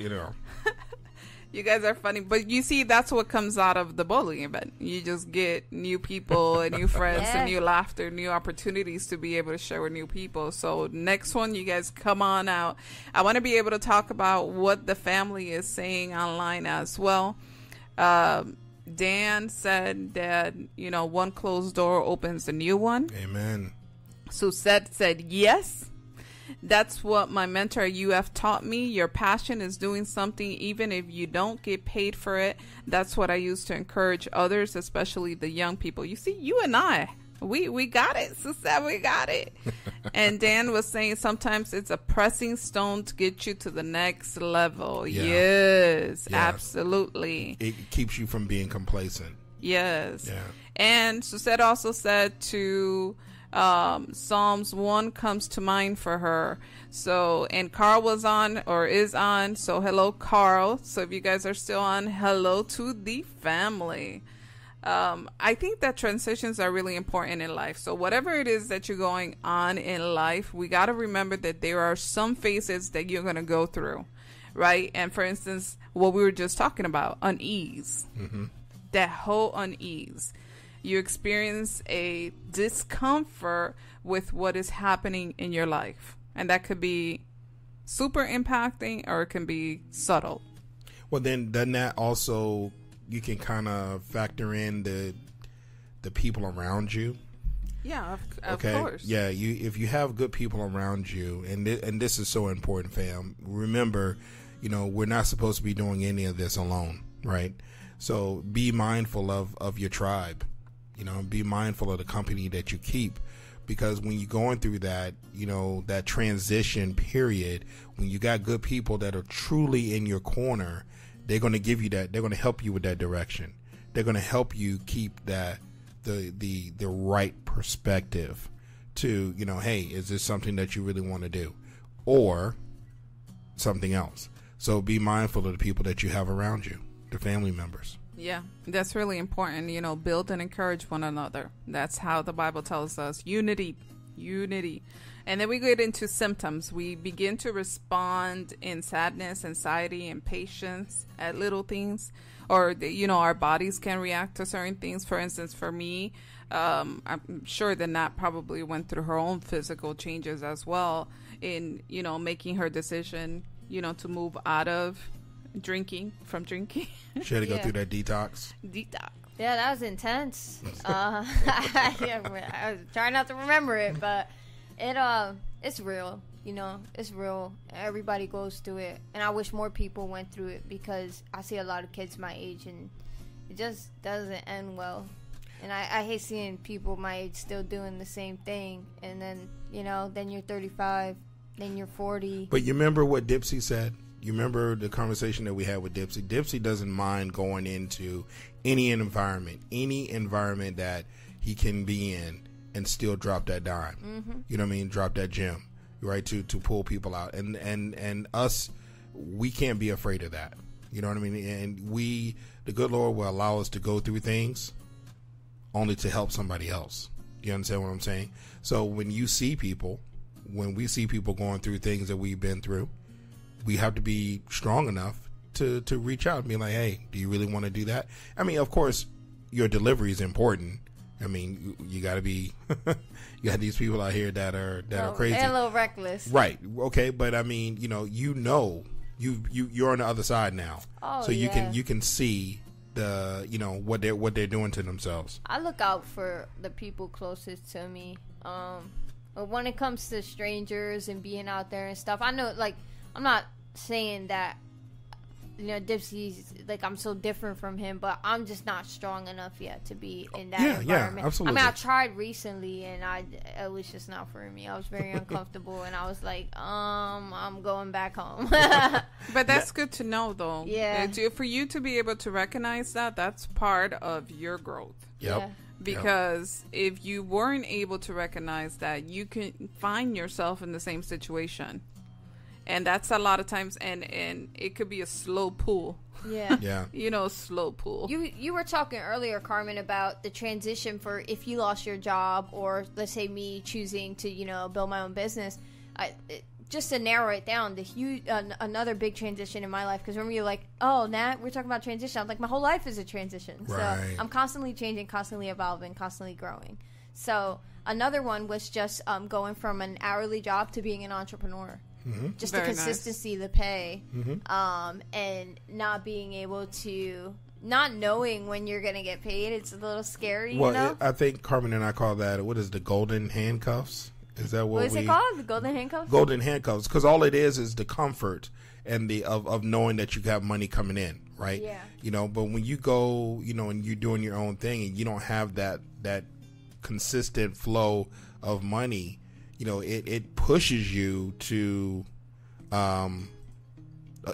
You guys are funny, but you see, that's what comes out of the bowling event. You just get new people and new friends and new laughter, new opportunities to be able to share with new people. So next one, you guys come on out. I want to be able to talk about what the family is saying online as well. Dan said that, one closed door opens a new one. Amen. Suzette said, yes. That's what my mentor at UF taught me. Your passion is doing something even if you don't get paid for it. That's what I use to encourage others, especially the young people. You see, you and I, we got it, Suzette, we got it. And Dan was saying sometimes it's a pressing stone to get you to the next level. Yeah. Yes, Yeah. absolutely. It keeps you from being complacent. Yes. Yeah. And Suzette also said to Psalms 1 comes to mind for her. So, and Carl was on or is on. So hello, Carl. So if you guys are still on, hello to the family. I think that transitions are really important in life. So whatever it is that you're going on in life, we got to remember that there are some phases that you're going to go through. right? And for instance, what we were just talking about, unease, that whole unease. You experience a discomfort with what is happening in your life. And that could be super impacting or it can be subtle. Well, then doesn't that also, you can kind of factor in the people around you? Yeah, of Okay. course. Yeah, if you have good people around you, and this is so important, fam. Remember, we're not supposed to be doing any of this alone, right? So be mindful of your tribe. Be mindful of the company that you keep, because when you're going through that, that transition period, when you got good people that are truly in your corner, they're going to give you that. They're going to help you with that direction. They're going to help you keep that the right perspective to, hey, is this something that you really want to do, or something else? So be mindful of the people that you have around you, the family members. Yeah, that's really important. Build and encourage one another. That's how the Bible tells us. Unity. And then we get into symptoms. We begin to respond in sadness, anxiety, impatience at little things. Or, our bodies can react to certain things. For instance, for me, I'm sure that Nat probably went through her own physical changes as well in, making her decision, to move out of drinking. She had to go through that detox. Yeah, that was intense. I was trying not to remember it, but it's real. It's real. Everybody goes through it, and I wish more people went through it, because I see a lot of kids my age, and it just doesn't end well. And I hate seeing people my age still doing the same thing, and then then you're 35, then you're 40. But you remember what Dipsy said? You remember the conversation that we had with Dipsy? Dipsy doesn't mind going into any environment that he can be in and still drop that dime. Mm-hmm. You know what I mean? Drop that gem, right? To pull people out. And us, we can't be afraid of that. You know what I mean? And the good Lord will allow us to go through things only to help somebody else. You understand what I'm saying? So when we see people going through things that we've been through, we have to be strong enough to reach out and be like, hey, do you really want to do that? I mean, of course, your delivery is important. I mean, you got to be, you got these people out here that are crazy. They're a little reckless. Right. Okay. But I mean, you're on the other side now. Oh, so you yeah. can see the, what they're doing to themselves. I look out for the people closest to me. But when it comes to strangers and being out there and stuff, I know, like, I'm not saying that, Dipsy's, like, I'm so different from him, but I'm just not strong enough yet to be in that environment. Yeah, absolutely. I mean, I tried recently, and it was just not for me. I was very uncomfortable, and I was like, I'm going back home. But that's good to know, though. Yeah. For you to be able to recognize that's part of your growth. Yep. Yeah. Because if you weren't able to recognize that, you can find yourself in the same situation. And that's a lot of times, and it could be a slow pull. Yeah. Yeah. Slow pull. You were talking earlier, Carmen, about the transition for if you lost your job, or let's say me choosing to, build my own business. Just to narrow it down, another big transition in my life, because remember you're like, oh, Nat, we're talking about transition. I'm like, my whole life is a transition. Right. So I'm constantly changing, constantly evolving, constantly growing. So another one was just going from an hourly job to being an entrepreneur. Mm-hmm. Just Very the consistency, the pay, and not being able to, not knowing when you're going to get paid. It's a little scary, Well, I think Carmen and I call that, what is the golden handcuffs? Is that what is it called? The golden handcuffs? Golden handcuffs, because all it is the comfort and of knowing that you got money coming in, right? Yeah. But when you go, and you're doing your own thing, and you don't have that consistent flow of money, it pushes you to,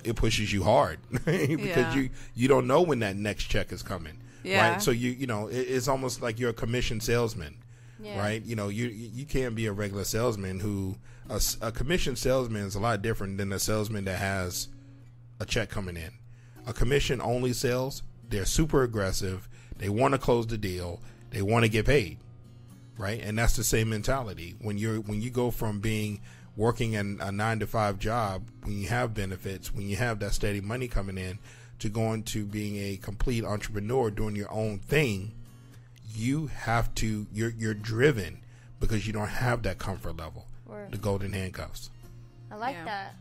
it pushes you hard because you don't know when that next check is coming, right? So it's almost like you're a commission salesman. Yeah. Right, you can't be a regular salesman who a commission salesman is a lot different than a salesman that has a check coming in. A commission only sales, they're super aggressive. They want to close the deal. They want to get paid, right? And that's the same mentality when you go from being working in a 9-to-5 job, when you have benefits, when you have that steady money coming in, to going to being a complete entrepreneur, doing your own thing, you have to, you're driven because you don't have that comfort level. Word. The golden handcuffs. I like Yeah. that.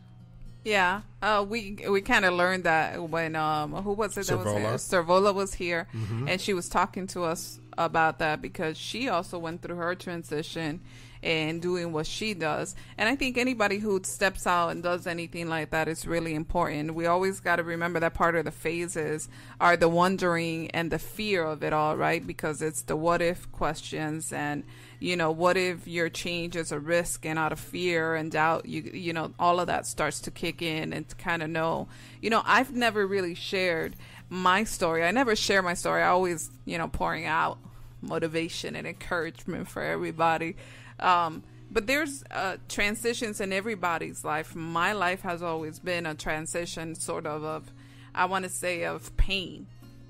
Yeah, we kind of learned that when who was it that was here? Servola was here, and she was talking to us about that because she also went through her transition and doing what she does. And I think anybody who steps out and does anything like that is really important. We always got to remember that part of the phases are the wondering and the fear of it all, right? Because it's the what if questions and, you know, what if your change is a risk, and out of fear and doubt, you know, all of that starts to kick in, and to kind of know, you know, I've never really shared my story. I never share my story. I always, you know, pouring out motivation and encouragement for everybody. But there's transitions in everybody's life. My life has always been a transition, sort of I want to say, of pain.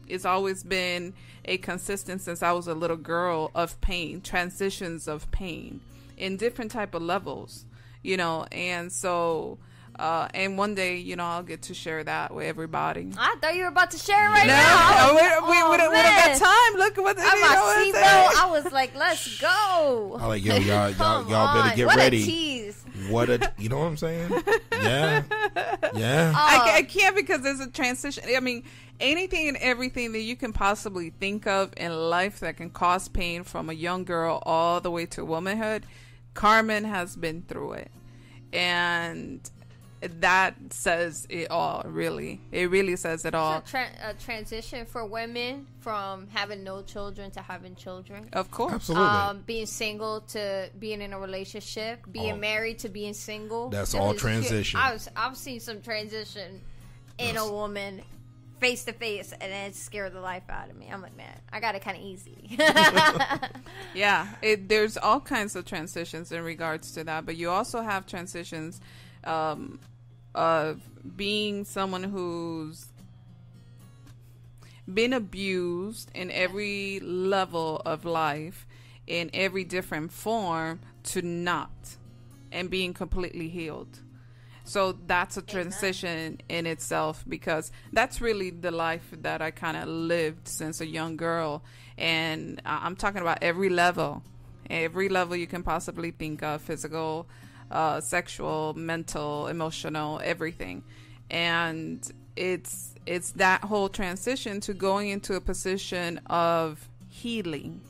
It's always been a consistent since I was a little girl of pain, transitions of pain in different type of levels, you know. And so, and one day, you know, I'll get to share that with everybody. I thought you were about to share it right No, now. we don't got time. Look at what I'm my seatbelt. I was like, let's go. I'm like, yo, y'all Come better on. get What ready. a tease. You know what I'm saying? Yeah. I can't, because there's a transition. I mean, anything and everything that you can possibly think of in life that can cause pain, from a young girl all the way to womanhood, Carmen has been through it. And that says it all, really. It really says it all. It's a transition for women from having no children to having children. Of course. Absolutely. Being single to being in a relationship, being married to being single. That's It all was transition. I've seen some transition in a woman face to face, and it scared the life out of me. I'm like, man, I got it kind of easy. Yeah, there's all kinds of transitions in regards to that, but you also have transitions of being someone who's been abused in every level of life, in every different form, to not, and being completely healed. So that's a transition in itself, because that's really the life that I kind of lived since a young girl. And I'm talking about every level you can possibly think of: physical, sexual, mental, emotional, everything. And it's that whole transition to going into a position of healing.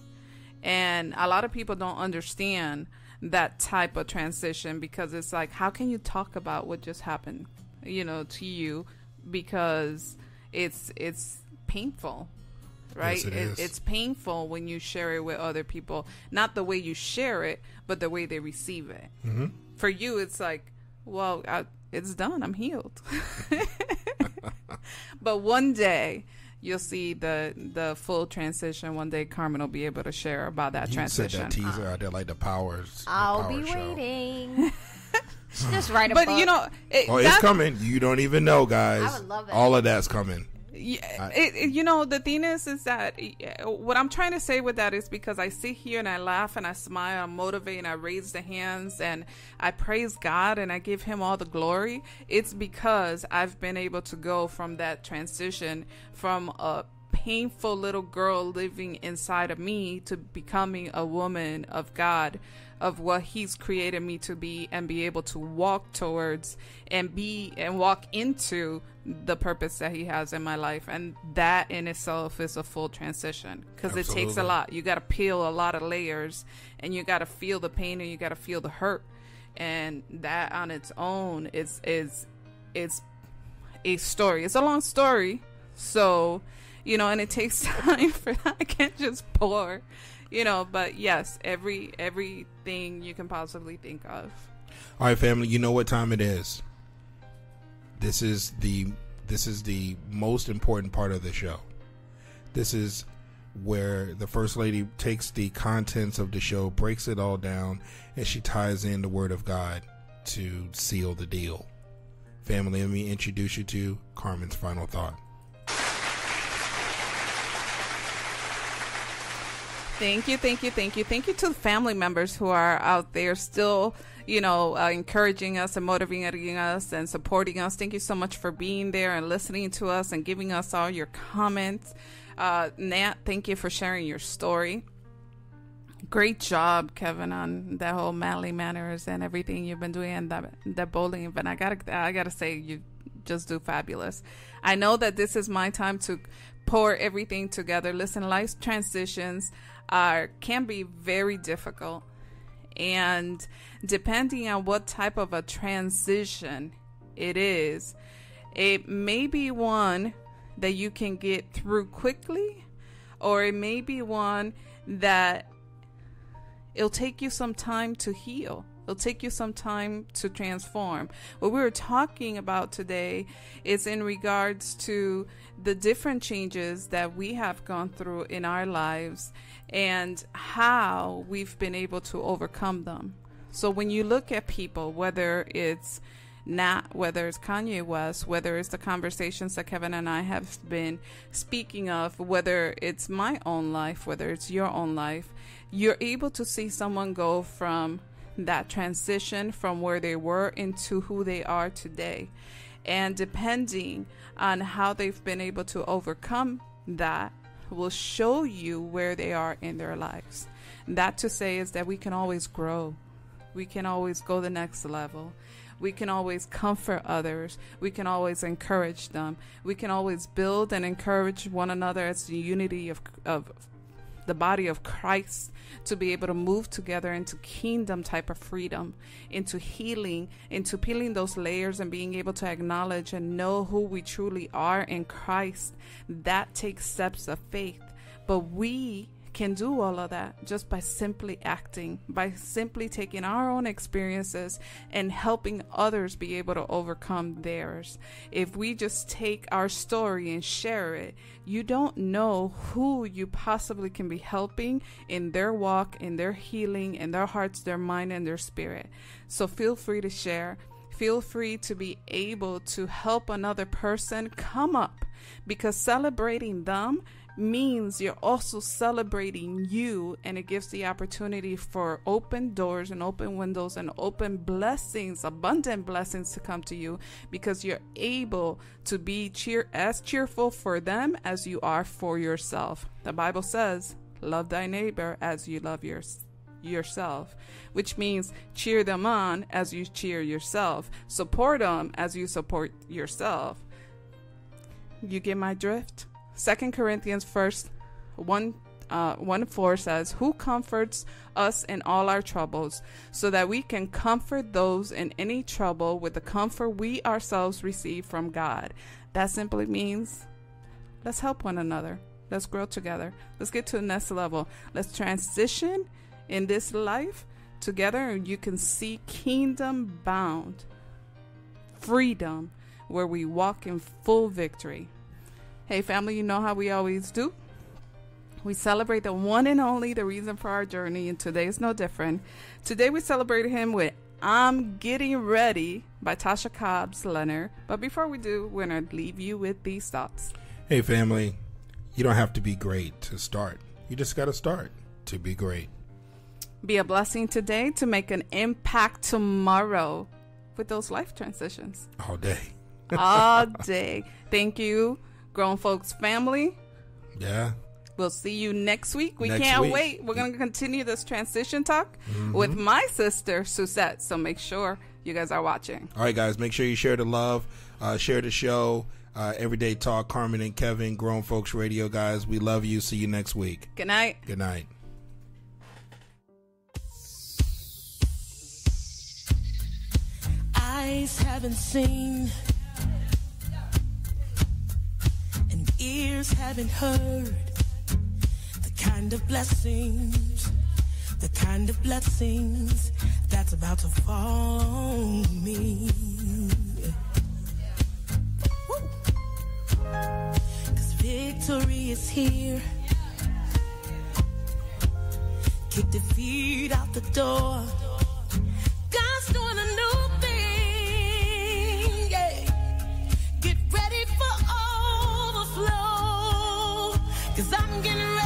And a lot of people don't understand that type of transition, because it's like, how can you talk about what just happened, you know, to you, because it's painful, right? Yes, it is. It's painful when you share it with other people, not the way you share it, but the way they receive it. Mm-hmm. For you, it's like, well, it's done, I'm healed. But one day you'll see the full transition. One day Carmen will be able to share about that You said transition. that teaser out there like the powers. I'll be show. waiting. Just write a But book. you know, Oh, it's coming. You don't even know, guys. I would love it. All of that's coming. Yeah, you know, the thing is that what I'm trying to say with that is, because I sit here and I laugh and I smile, I motivate and I raise the hands and I praise God and I give him all the glory. It's because I've been able to go from that transition from a painful little girl living inside of me to becoming a woman of God, of what he's created me to be, and be able to walk towards and walk into the purpose that he has in my life. And that in itself is a full transition, because it takes a lot. You got to peel a lot of layers, and you got to feel the pain, and you got to feel the hurt, and that on its own is a story. It's a long story, so you know, and it takes time for that. I can't just pour, you know. But yes, everything you can possibly think of. All right, family. You know what time it is. This is the most important part of the show. This is where the First Lady takes the contents of the show, breaks it all down, and she ties in the Word of God to seal the deal. Family, let me introduce you to Carmen's final thought. Thank you, thank you, thank you. Thank you to the family members who are out there still, encouraging us and motivating us and supporting us. Thank you so much for being there and listening to us and giving us all your comments. Nat, thank you for sharing your story. Great job, Kevin, on that whole manly manners and everything you've been doing and that bowling event. I gotta say, you just do fabulous. I know that this is my time to pour everything together. Listen, life transitions can be very difficult, and depending on what type of a transition it is, it may be one that you can get through quickly, or it may be one that it'll take you some time to heal. It'll take you some time to transform. What we're talking about today is in regards to the different changes that we have gone through in our lives and how we've been able to overcome them. So when you look at people, whether it's whether it's Kanye West, whether it's the conversations that Kevin and I have been speaking of, whether it's my own life, whether it's your own life, you're able to see someone go from that transition from where they were into who they are today. And depending on how they've been able to overcome that will show you where they are in their lives. That to say is that we can always grow. We can always go the next level. We can always comfort others. We can always encourage them. We can always build and encourage one another as the unity of the body of Christ, to be able to move together into kingdom type of freedom, into healing, into peeling those layers and being able to acknowledge and know who we truly are in Christ. That takes steps of faith. But we can do all of that just by simply acting, by simply taking our own experiences and helping others be able to overcome theirs. If we just take our story and share it, you don't know who you possibly can be helping in their walk, in their healing, in their hearts, their mind, and their spirit. So feel free to share. Feel free to be able to help another person come up, because celebrating them means you're also celebrating you, and it gives the opportunity for open doors and open windows and open blessings, abundant blessings to come to you, because you're able to be as cheerful for them as you are for yourself. The Bible says, love thy neighbor as you love yourself, which means cheer them on as you cheer yourself, support them as you support yourself. You get my drift? 2 Corinthians 1:4 says, who comforts us in all our troubles, so that we can comfort those in any trouble with the comfort we ourselves receive from God. That simply means let's help one another. Let's grow together. Let's get to the next level. Let's transition in this life together, and you can see kingdom bound freedom where we walk in full victory. Hey family, you know how we always do. We celebrate the one and only, the reason for our journey, and today is no different. Today we celebrate him with I'm Getting Ready by Tasha Cobbs Leonard. But before we do, we're going to leave you with these thoughts. Hey family, you don't have to be great to start. You just got to start to be great. Be a blessing today to make an impact tomorrow with those life transitions. All day. All day. Thank you, Grown Folks family. Yeah. We'll see you next week. We Next can't week. wait. We're going to continue this transition talk with my sister, Suzette. So make sure you guys are watching. All right, guys, make sure you share the love, share the show. Everyday Talk, Carmen and Kevin, Grown Folks Radio, guys. We love you. See you next week. Good night. Good night. Eyes haven't seen, and ears haven't heard the kind of blessings that's about to fall on me. 'Cause victory is here. Kick defeat out the door. God's doing a new thing, yeah. Get ready for overflow, 'cause I'm getting ready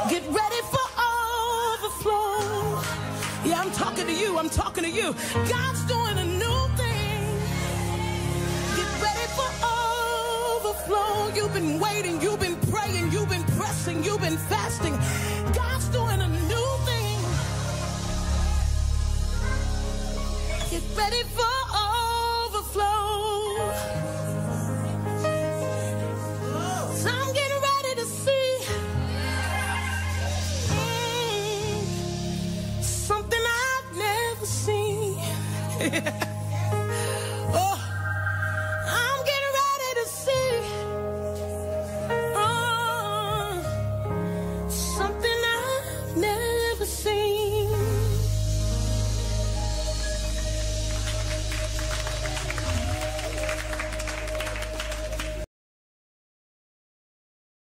Get ready for overflow. Yeah, I'm talking to you. I'm talking to you. God's doing a new thing. Get ready for overflow. You've been waiting. You've been praying. You've been pressing. You've been fasting. God's doing a new thing. Get ready for overflow. So I'm getting ready to see something I've never seen.